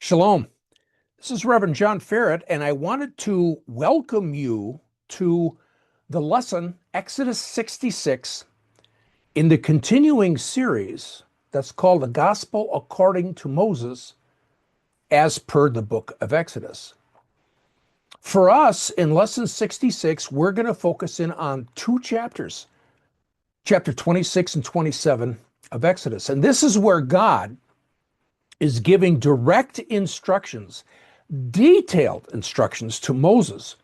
Shalom. This is Reverend John Ferret, and I wanted to welcome you to the lesson Exodus 66 in the continuing series that's called The Gospel According to Moses as per the book of Exodus. For us, in lesson 66, we're going to focus in on two chapters, chapter 26 and 27 of Exodus. And this is where God is giving direct instructions, detailed instructions to Moses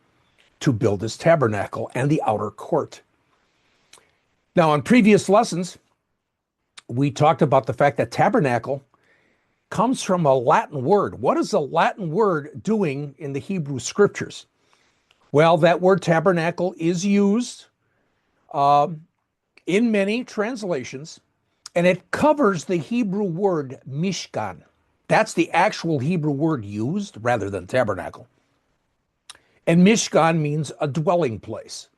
to build his tabernacle and the outer court. Now, in previous lessons, we talked about the fact that tabernacle comes from a Latin word. What is a Latin word doing in the Hebrew scriptures? Well, that word tabernacle is used in many translations, and it covers the Hebrew word Mishkan. That's the actual Hebrew word used rather than tabernacle. And Mishkan means a dwelling place.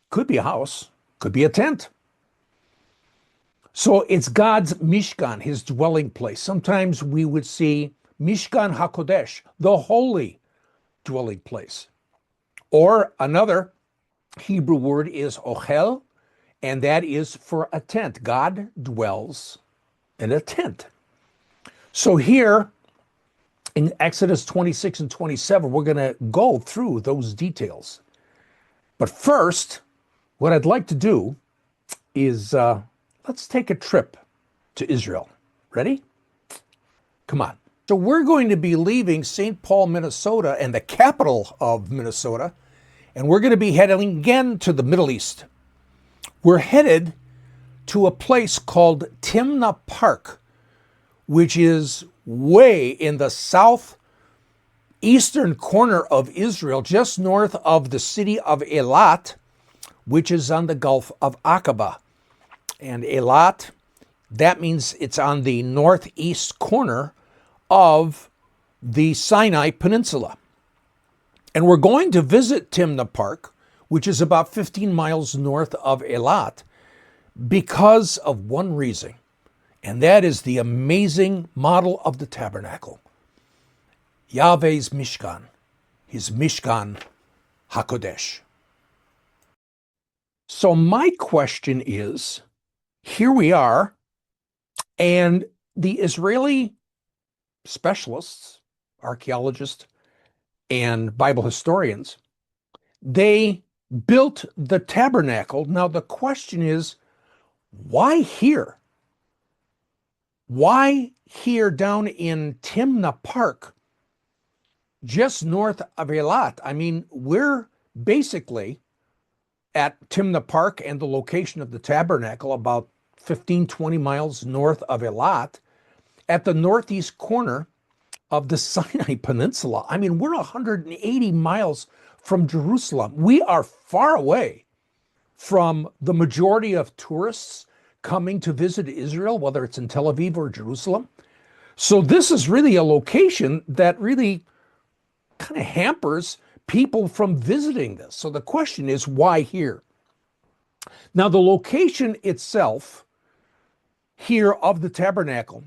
Could be a house, could be a tent. So it's God's Mishkan, his dwelling place. Sometimes we would see Mishkan HaKodesh, the holy dwelling place. Or another Hebrew word is O'HELL, and that is for a tent. God dwells in a tent. So here in Exodus 26 and 27, we're going to go through those details. But first, what I'd like to do is let's take a trip to Israel. Ready? Come on. So we're going to be leaving St. Paul, Minnesota, and the capital of Minnesota, and we're going to be heading again to the Middle East. We're headed to a place called Timnah Park, which is way in the southeastern corner of Israel, just north of the city of Eilat, which is on the Gulf of Aqaba. And Eilat, that means it's on the northeast corner of the Sinai Peninsula. And we're going to visit Timnah Park, which is about 15 miles north of Eilat, because of one reason, and that is the amazing model of the tabernacle. Yahweh's Mishkan, his Mishkan HaKodesh. So my question is, here we are, and the Israeli specialists, archaeologists, and Bible historians, they built the tabernacle. Now the question is, why here? Why here down in Timnah Park, just north of Eilat? I mean, we're basically at Timnah Park and the location of the tabernacle about 15, 20 miles north of Eilat, at the northeast corner of the Sinai Peninsula. I mean, we're 180 miles from Jerusalem. We are far away from the majority of tourists coming to visit Israel, whether it's in Tel Aviv or Jerusalem. So this is really a location that really kind of hampers people from visiting this. So the question is, why here? Now, the location itself here of the tabernacle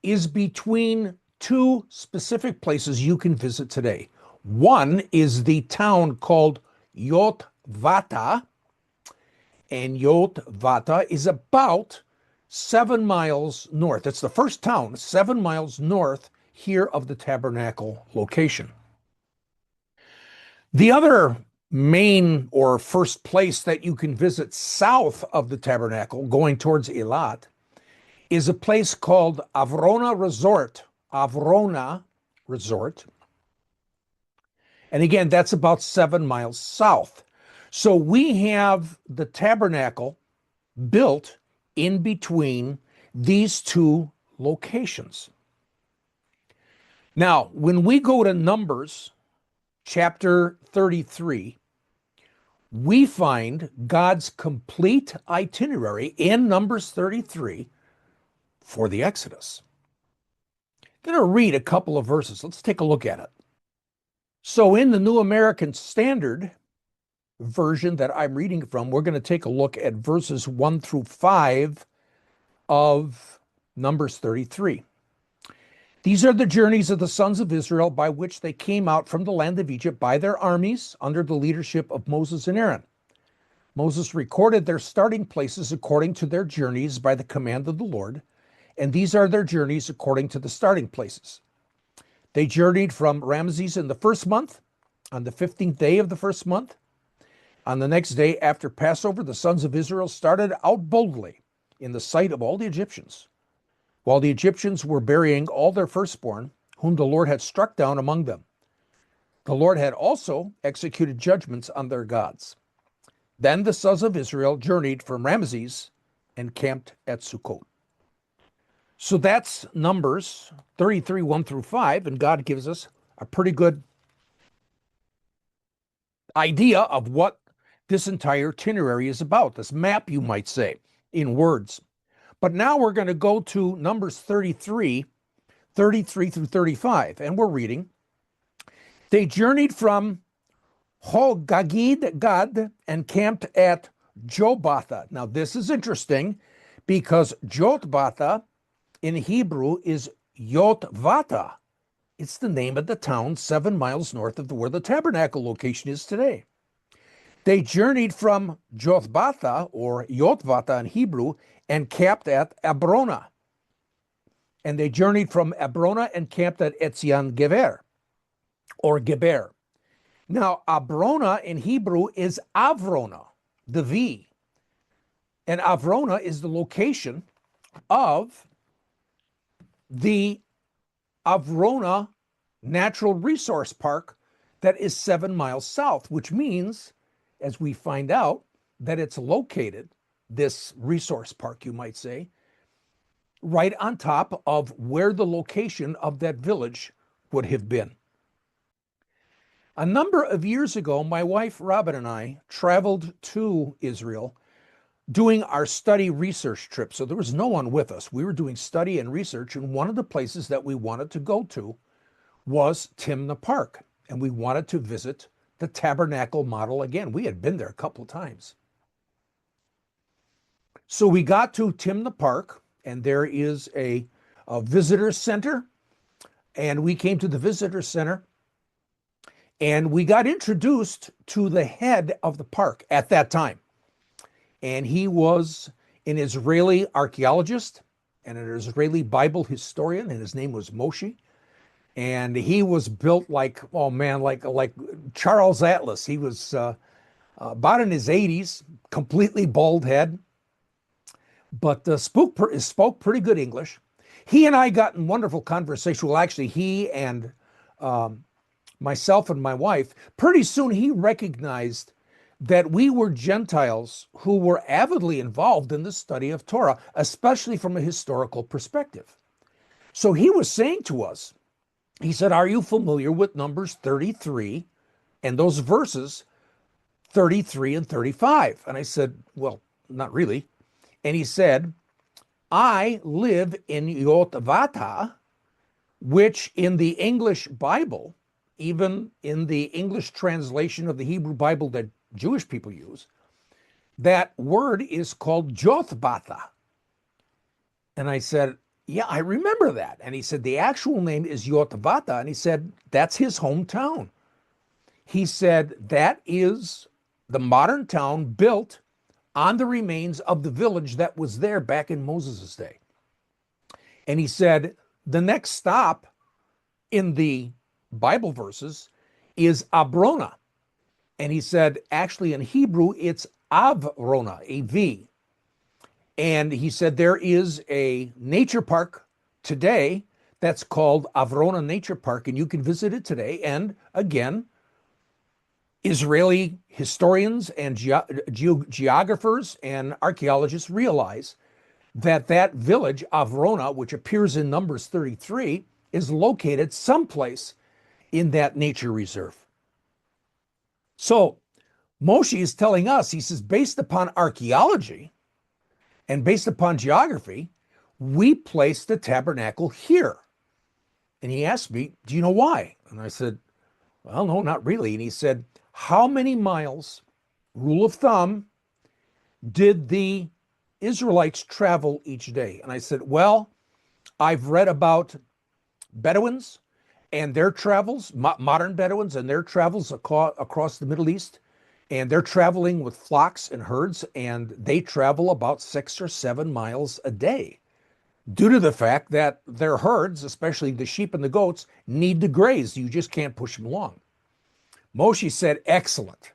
is between two specific places you can visit today. One is the town called Yotvata, and Yotvata is about 7 miles north. It's the first town, 7 miles north here of the tabernacle location. The other main or first place that you can visit south of the tabernacle, going towards Eilat, is a place called Avrona Resort. Avrona Resort. And again, that's about 7 miles south. So we have the tabernacle built in between these two locations. Now, when we go to Numbers chapter 33, we find God's complete itinerary in Numbers 33 for the Exodus. I'm going to read a couple of verses. Let's take a look at it. So in the New American Standard version that I'm reading from, we're going to take a look at verses 1 through 5 of Numbers 33. These are the journeys of the sons of Israel by which they came out from the land of Egypt by their armies under the leadership of Moses and Aaron. Moses recorded their starting places according to their journeys by the command of the Lord, and these are their journeys according to the starting places. They journeyed from Ramses in the first month, on the 15th day of the first month. On the next day after Passover, the sons of Israel started out boldly in the sight of all the Egyptians, while the Egyptians were burying all their firstborn, whom the Lord had struck down among them. The Lord had also executed judgments on their gods. Then the sons of Israel journeyed from Ramses and camped at Sukkot. So that's Numbers 33, 1 through 5, and God gives us a pretty good idea of what this entire itinerary is about, this map, you might say, in words. But now we're going to go to Numbers 33 through 35, and we're reading. They journeyed from Hogagid Gad and camped at Jotbatha. Now this is interesting because Jotbatha in Hebrew is Yotvata. It's the name of the town 7 miles north of where the Tabernacle location is today. They journeyed from Jotbatha, or Yotvata in Hebrew, and camped at Abrona. And they journeyed from Abrona and camped at Etzion Geber, or Geber. Now, Abrona in Hebrew is Avrona, the V. And Avrona is the location of the Avrona Natural Resource Park that is 7 miles south, which means, as we find out, that it's located, this resource park, you might say, right on top of where the location of that village would have been. A number of years ago, my wife Robin and I traveled to Israel doing our study research trip. So there was no one with us. We were doing study and research, and one of the places that we wanted to go to was Timnah Park, and we wanted to visit the Tabernacle model again. We had been there a couple of times. So we got to Timnah Park, and there is a visitor center, and we came to the visitor center, and we got introduced to the head of the park at that time. And he was an Israeli archaeologist and an Israeli Bible historian, and his name was Moshe. And he was built like, oh man, like Charles Atlas. He was about in his 80s, completely bald head, but spoke pretty good English. He and I got in wonderful conversation. Well, actually, he and myself and my wife, pretty soon he recognized that we were Gentiles who were avidly involved in the study of Torah, especially from a historical perspective. So he was saying to us, he said, are you familiar with Numbers 33 and those verses 33 and 35? And I said, well, not really. And he said, I live in Yotvata, which in the English Bible, even in the English translation of the Hebrew Bible that Jewish people use, that word is called Jotbatha. And I said, yeah, I remember that. And he said, the actual name is Yotvata. And he said, that's his hometown. He said, that is the modern town built on the remains of the village that was there back in Moses' day. And he said, the next stop in the Bible verses is Abrona. And he said, actually in Hebrew, it's Avrona, a V. And he said, there is a nature park today that's called Avrona Nature Park, and you can visit it today. And again, Israeli historians and geographers and archaeologists realize that that village, Avrona, which appears in Numbers 33, is located someplace in that nature reserve. So Moshe is telling us, he says, based upon archaeology and based upon geography, we place the tabernacle here. And he asked me, do you know why? And I said, well, no, not really. And he said, how many miles, rule of thumb, did the Israelites travel each day? And I said, well, I've read about Bedouins and their travels, modern Bedouins and their travels across the Middle East. And they're traveling with flocks and herds, and they travel about 6 or 7 miles a day due to the fact that their herds, especially the sheep and the goats, need to graze. You just can't push them along. Moshe said, excellent.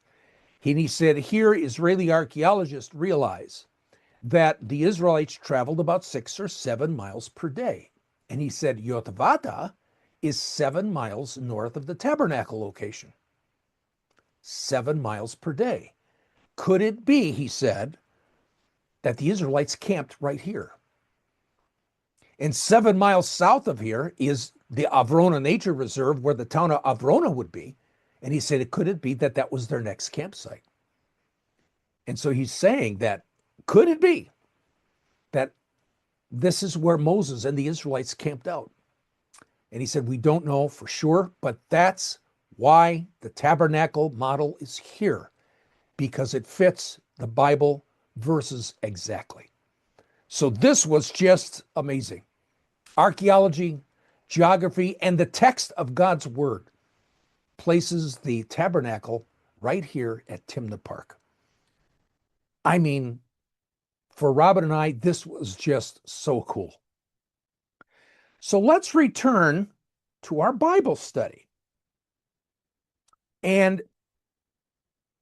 He said, here Israeli archaeologists realize that the Israelites traveled about 6 or 7 miles per day. And he said, Yotvata is 7 miles north of the Tabernacle location. 7 miles per day. Could it be, he said, that the Israelites camped right here? And 7 miles south of here is the Avrona Nature Reserve, where the town of Avrona would be. And he said, could it be that that was their next campsite? And so he's saying that, could it be that this is where Moses and the Israelites camped out? And he said, we don't know for sure, but that's why the tabernacle model is here, because it fits the Bible verses exactly. So this was just amazing. Archaeology, geography, and the text of God's word places the tabernacle right here at Timnah Park. I mean, for Robin and I, this was just so cool. So let's return to our Bible study. And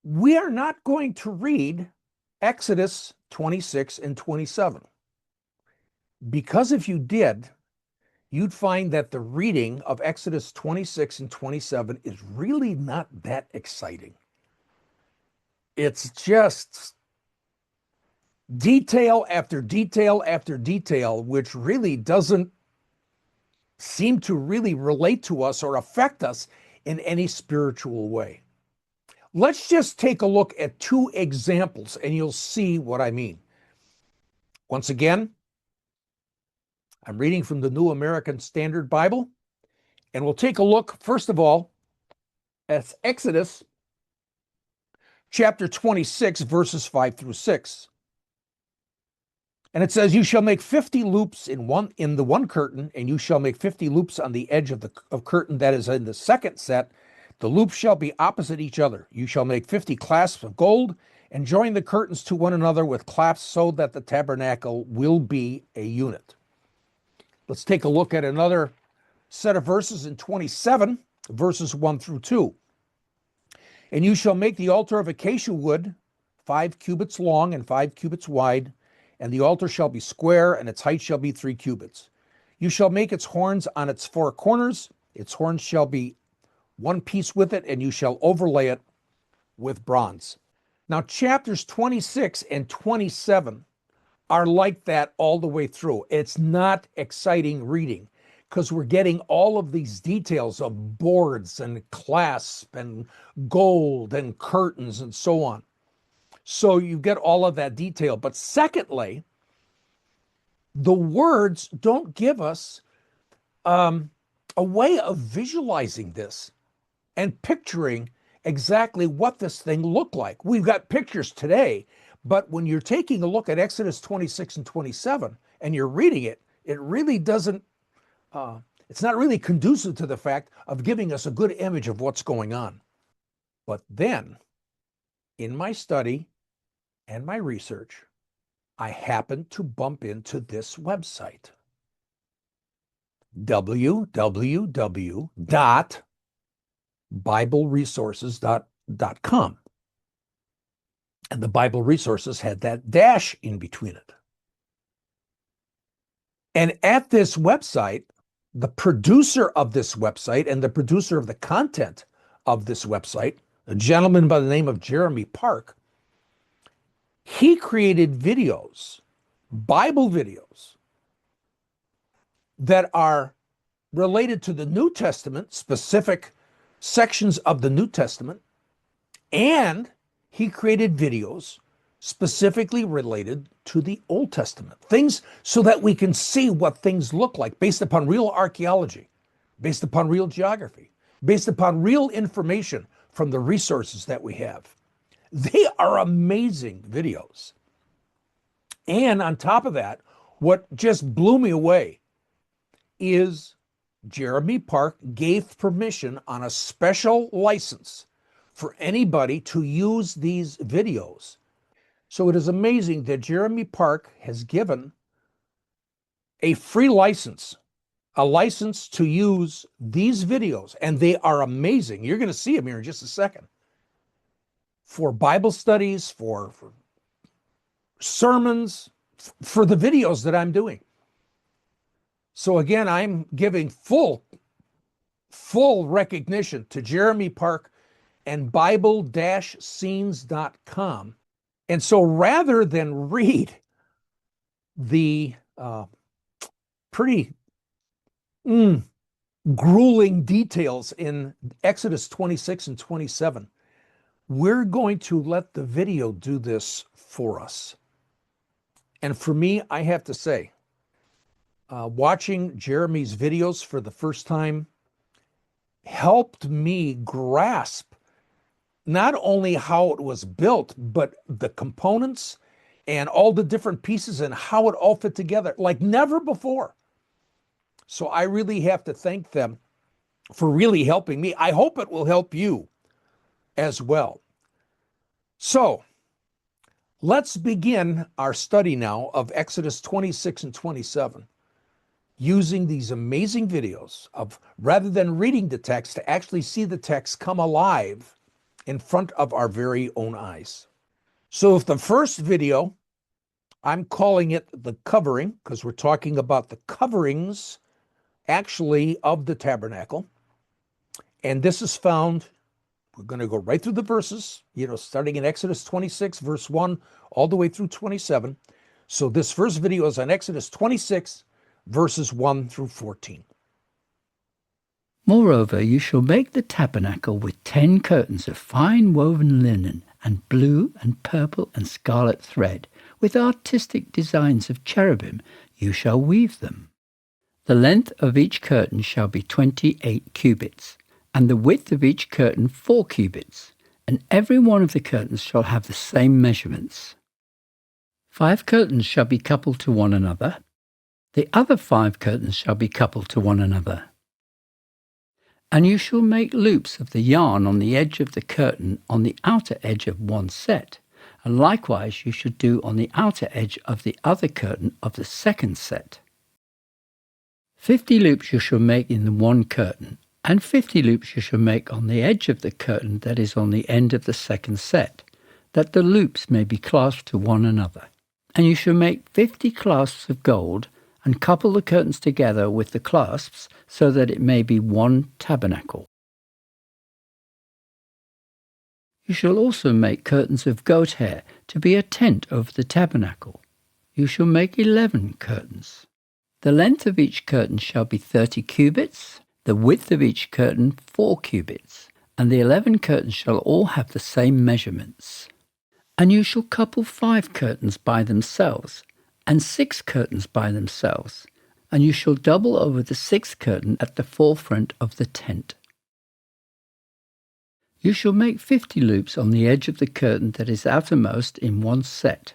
we are not going to read Exodus 26 and 27. Because if you did, you'd find that the reading of Exodus 26 and 27 is really not that exciting. It's just detail after detail after detail, which really doesn't seem to really relate to us or affect us in any spiritual way. Let's just take a look at 2 examples and you'll see what I mean. Once again, I'm reading from the New American Standard Bible, and we'll take a look, first of all, at Exodus chapter 26, verses 5 through 6. And it says, you shall make 50 loops in the one curtain, and you shall make 50 loops on the edge of the curtain that is in the second set. The loops shall be opposite each other. You shall make 50 clasps of gold, and join the curtains to one another with clasps, so that the tabernacle will be a unit. Let's take a look at another set of verses in 27, verses 1 through 2. And you shall make the altar of acacia wood, 5 cubits long and 5 cubits wide, and the altar shall be square, and its height shall be 3 cubits. You shall make its horns on its 4 corners. Its horns shall be one piece with it, and you shall overlay it with bronze. Now, chapters 26 and 27 are like that all the way through. It's not exciting reading because we're getting all of these details of boards and clasp and gold and curtains and so on. So you get all of that detail. But secondly, the words don't give us a way of visualizing this and picturing exactly what this thing looked like. We've got pictures today, but when you're taking a look at Exodus 26 and 27 and you're reading it, it really doesn't, it's not really conducive to the fact of giving us a good image of what's going on. But then, in my study and my research, I happened to bump into this website, www.bibleresources.com. And the Bible Resources had that dash in between it. And at this website, the producer of this website and the producer of the content of this website, a gentleman by the name of Jeremy Park, he created videos, Bible videos, that are related to the New Testament, specific sections of the New Testament, and he created videos specifically related to the Old Testament, things so that we can see what things look like based upon real archaeology, based upon real geography, based upon real information from the resources that we have. They are amazing videos. And on top of that, what just blew me away is Jeremy Park gave permission on a special license for anybody to use these videos. So it is amazing that Jeremy Park has given a free license, a license to use these videos, and they are amazing. You're going to see them here in just a second. For Bible studies, for sermons, for the videos that I'm doing. So again, I'm giving full recognition to Jeremy Park and Bible-scenes.com. And so rather than read the pretty grueling details in Exodus 26 and 27, we're going to let the video do this for us. And for me, I have to say, watching Jeremy's videos for the first time helped me grasp not only how it was built, but the components and all the different pieces and how it all fit together like never before. So I really have to thank them for really helping me. I hope it will help you as well. So let's begin our study now of Exodus 26 and 27, using these amazing videos of, rather than reading the text, to actually see the text come alive in front of our very own eyes. So if the first video, I'm calling it the covering, because we're talking about the coverings actually of the tabernacle. And this is found, we're going to go right through the verses, starting in Exodus 26, verse 1, all the way through 27. So this first video is on Exodus 26, verses 1 through 14. Moreover, you shall make the tabernacle with 10 curtains of fine woven linen and blue and purple and scarlet thread. With artistic designs of cherubim you shall weave them. The length of each curtain shall be 28 cubits, and the width of each curtain 4 cubits, and every one of the curtains shall have the same measurements. 5 curtains shall be coupled to one another. The other 5 curtains shall be coupled to one another. And you shall make loops of the yarn on the edge of the curtain on the outer edge of one set, and likewise you should do on the outer edge of the other curtain of the second set. 50 loops you shall make in the one curtain, and 50 loops you shall make on the edge of the curtain that is on the end of the second set, that the loops may be clasped to one another. And you shall make 50 clasps of gold, and couple the curtains together with the clasps, so that it may be one tabernacle. You shall also make curtains of goat hair to be a tent over the tabernacle. You shall make 11 curtains. The length of each curtain shall be 30 cubits, the width of each curtain 4 cubits, and the 11 curtains shall all have the same measurements. And you shall couple 5 curtains by themselves, and 6 curtains by themselves, and you shall double over the 6th curtain at the forefront of the tent. You shall make 50 loops on the edge of the curtain that is outermost in one set,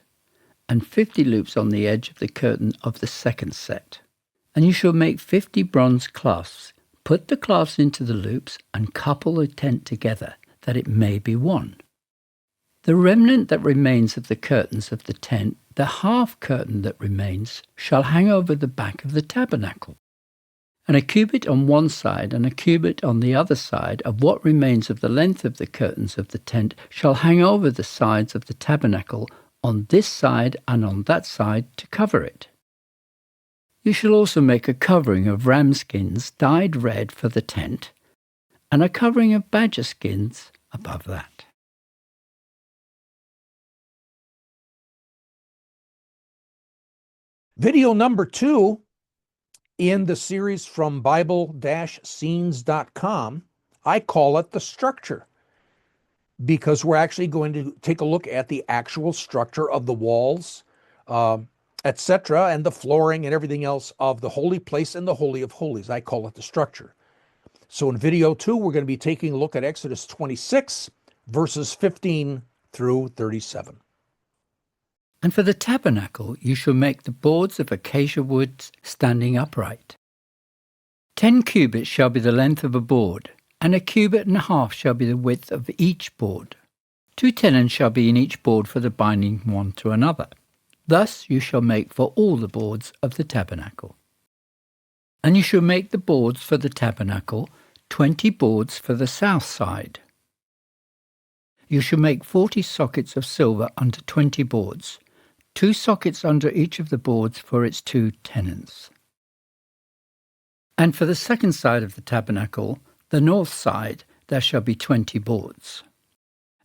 and 50 loops on the edge of the curtain of the second set. And you shall make 50 bronze clasps. Put the clasps into the loops and couple the tent together, that it may be one. The remnant that remains of the curtains of the tent, the half curtain that remains, shall hang over the back of the tabernacle. And a cubit on one side and a cubit on the other side of what remains of the length of the curtains of the tent shall hang over the sides of the tabernacle on this side and on that side to cover it. You shall also make a covering of ram skins dyed red for the tent, and a covering of badger skins above that. Video number 2 in the series from Bible-scenes.com, I call it the structure, because we're actually going to take a look at the actual structure of the walls, etc., and the flooring and everything else of the holy place and the Holy of Holies. I call it the structure. So in video 2, we're going to be taking a look at Exodus 26, verses 15 through 37. And for the tabernacle you shall make the boards of acacia wood standing upright. 10 cubits shall be the length of a board, and 1.5 cubits shall be the width of each board. 2 tenons shall be in each board for the binding one to another. Thus you shall make for all the boards of the tabernacle. And you shall make the boards for the tabernacle, 20 boards for the south side. You shall make 40 sockets of silver under 20 boards, 2 sockets under each of the boards for its 2 tenons. And for the second side of the tabernacle, the north side, there shall be 20 boards.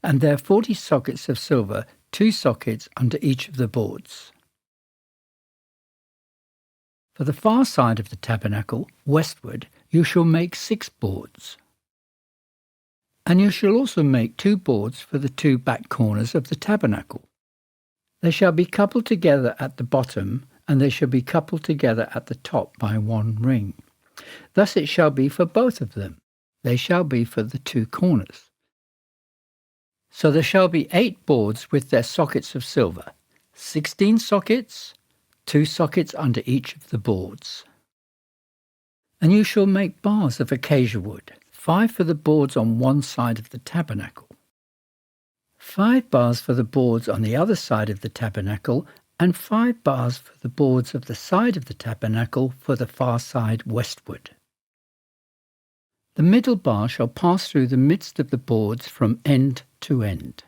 And there 40 sockets of silver, 2 sockets under each of the boards. For the far side of the tabernacle, westward, you shall make 6 boards. And you shall also make 2 boards for the 2 back corners of the tabernacle. They shall be coupled together at the bottom, and they shall be coupled together at the top by 1 ring. Thus it shall be for both of them. They shall be for the 2 corners. So there shall be 8 boards with their sockets of silver, 16 sockets, 2 sockets under each of the boards. And you shall make bars of acacia wood, 5 for the boards on one side of the tabernacle, 5 bars for the boards on the other side of the tabernacle, and 5 bars for the boards of the side of the tabernacle for the far side westward. The middle bar shall pass through the midst of the boards from end to end.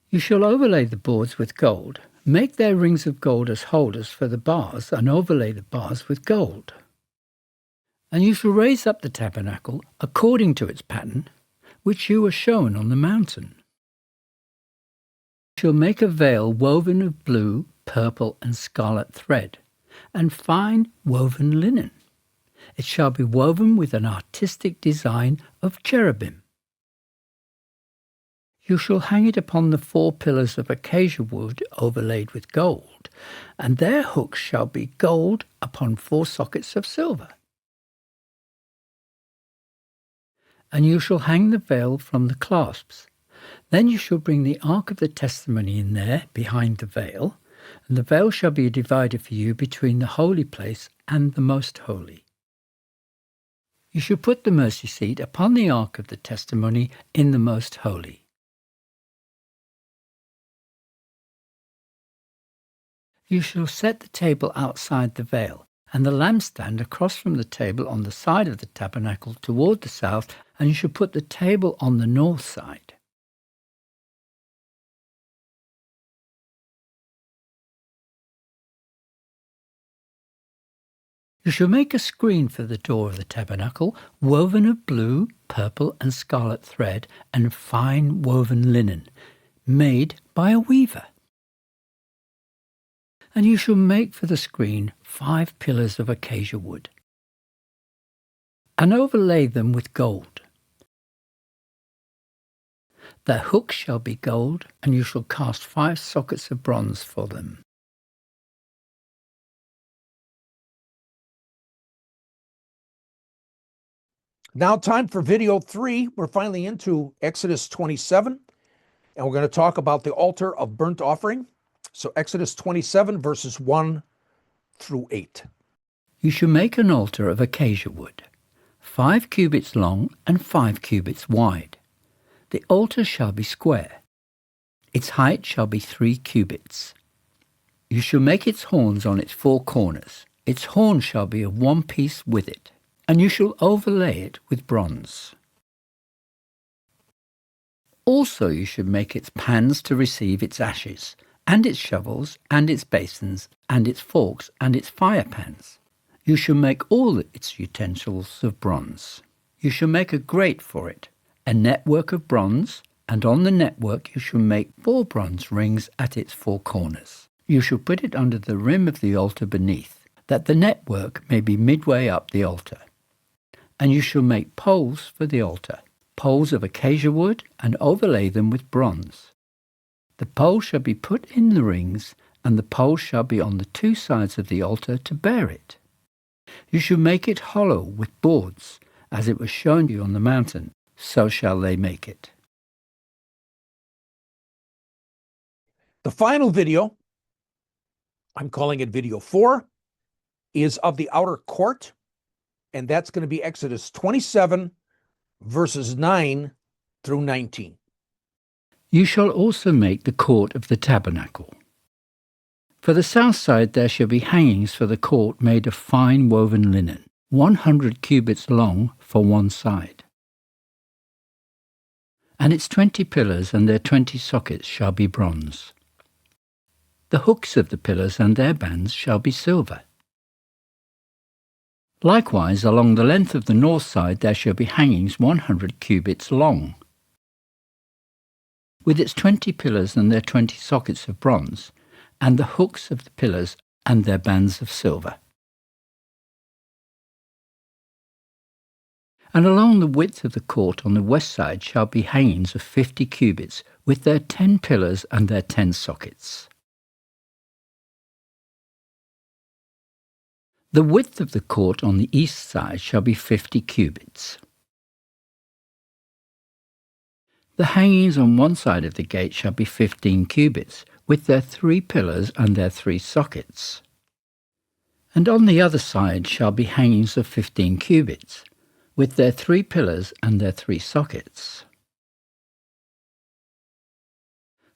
You shall overlay the boards with gold, make their rings of gold as holders for the bars, and overlay the bars with gold. And you shall raise up the tabernacle according to its pattern, which you were shown on the mountain. You shall make a veil woven of blue, purple, and scarlet thread, and fine woven linen. It shall be woven with an artistic design of cherubim. You shall hang it upon the 4 pillars of acacia wood overlaid with gold, and their hooks shall be gold upon 4 sockets of silver. And you shall hang the veil from the clasps. Then you shall bring the ark of the testimony in there behind the veil, and the veil shall be divided for you between the holy place and the most holy. You shall put the mercy seat upon the ark of the testimony in the most holy. You shall set the table outside the veil, and the lampstand across from the table on the side of the tabernacle toward the south, and you shall put the table on the north side. You shall make a screen for the door of the tabernacle, woven of blue, purple, and scarlet thread, and fine woven linen, made by a weaver. And you shall make for the screen 5 pillars of acacia wood, and overlay them with gold. Their hooks shall be gold, and you shall cast 5 sockets of bronze for them. Now time for video 3. We're finally into Exodus 27, and we're going to talk about the altar of burnt offering. So Exodus 27, verses 1 through 8. You shall make an altar of acacia wood, 5 cubits long and 5 cubits wide. The altar shall be square. Its height shall be 3 cubits. You shall make its horns on its 4 corners. Its horn shall be of one piece with it, and you shall overlay it with bronze. Also you should make its pans to receive its ashes, and its shovels, and its basins, and its forks, and its fire pans. You shall make all its utensils of bronze. You shall make a grate for it, a network of bronze, and on the network you shall make 4 bronze rings at its 4 corners. You shall put it under the rim of the altar beneath, that the network may be midway up the altar. And you shall make poles for the altar, poles of acacia wood, and overlay them with bronze. The poles shall be put in the rings, and the poles shall be on the 2 sides of the altar to bear it. You shall make it hollow with boards, as it was shown you on the mountain, so shall they make it. The final video, I'm calling it video 4, is of the outer court. and that's going to be Exodus 27, verses 9 through 19. You shall also make the court of the tabernacle. For the south side there shall be hangings for the court made of fine woven linen, 100 cubits long for one side. And its 20 pillars and their 20 sockets shall be bronze. The hooks of the pillars and their bands shall be silver. Likewise, along the length of the north side there shall be hangings 100 cubits long, with its 20 pillars and their 20 sockets of bronze, and the hooks of the pillars and their bands of silver. And along the width of the court on the west side shall be hangings of 50 cubits, with their 10 pillars and their 10 sockets. The width of the court on the east side shall be 50 cubits. The hangings on one side of the gate shall be 15 cubits, with their 3 pillars and their 3 sockets. And on the other side shall be hangings of 15 cubits, with their 3 pillars and their 3 sockets.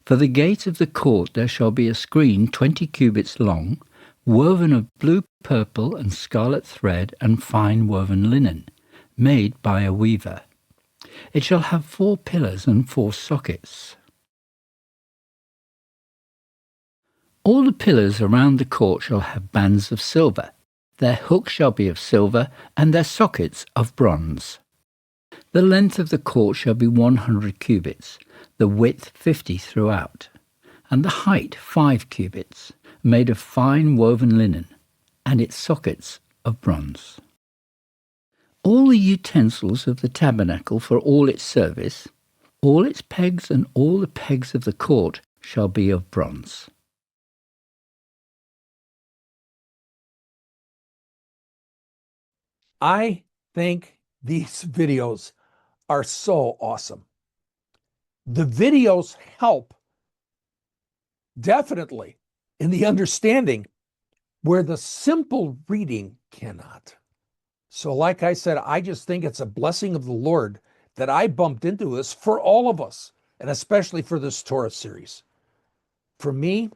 For the gate of the court there shall be a screen 20 cubits long, woven of blue, purple, and scarlet thread and fine woven linen, made by a weaver. It shall have 4 pillars and 4 sockets. All the pillars around the court shall have bands of silver. Their hooks shall be of silver, and their sockets of bronze. The length of the court shall be 100 cubits, the width 50 throughout, and the height 5 cubits, made of fine woven linen, and its sockets of bronze. All the utensils of the tabernacle for all its service, all its pegs and all the pegs of the court shall be of bronze. I think these videos are so awesome. The videos help definitely in the understanding where the simple reading cannot. So like I said, I just think it's a blessing of the Lord that I bumped into this for all of us, and especially for this Torah series. For me,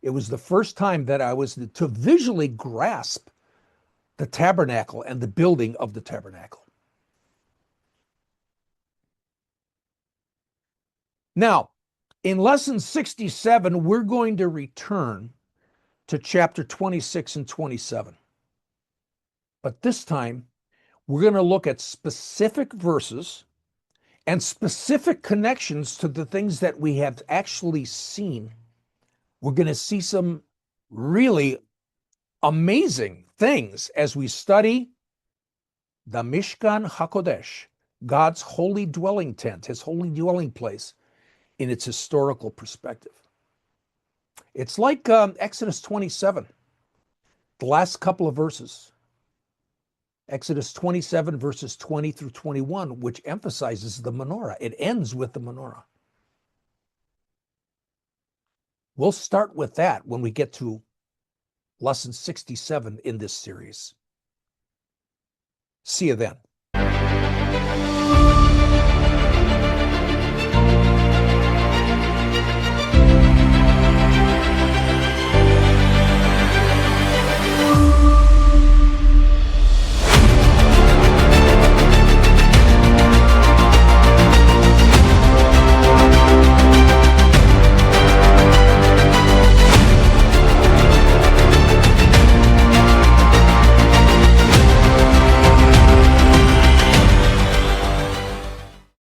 it was the first time that I was to visually grasp the tabernacle and the building of the tabernacle. Now, in lesson 67, we're going to return to chapter 26 and 27. But this time, we're going to look at specific verses and specific connections to the things that we have actually seen. We're going to see some really amazing things as we study the Mishkan HaKodesh, God's holy dwelling tent, his holy dwelling place, in its historical perspective. It's like Exodus 27, the last couple of verses. Exodus 27, verses 20 through 21, which emphasizes the menorah. It ends with the menorah. We'll start with that when we get to lesson 67 in this series. See you then.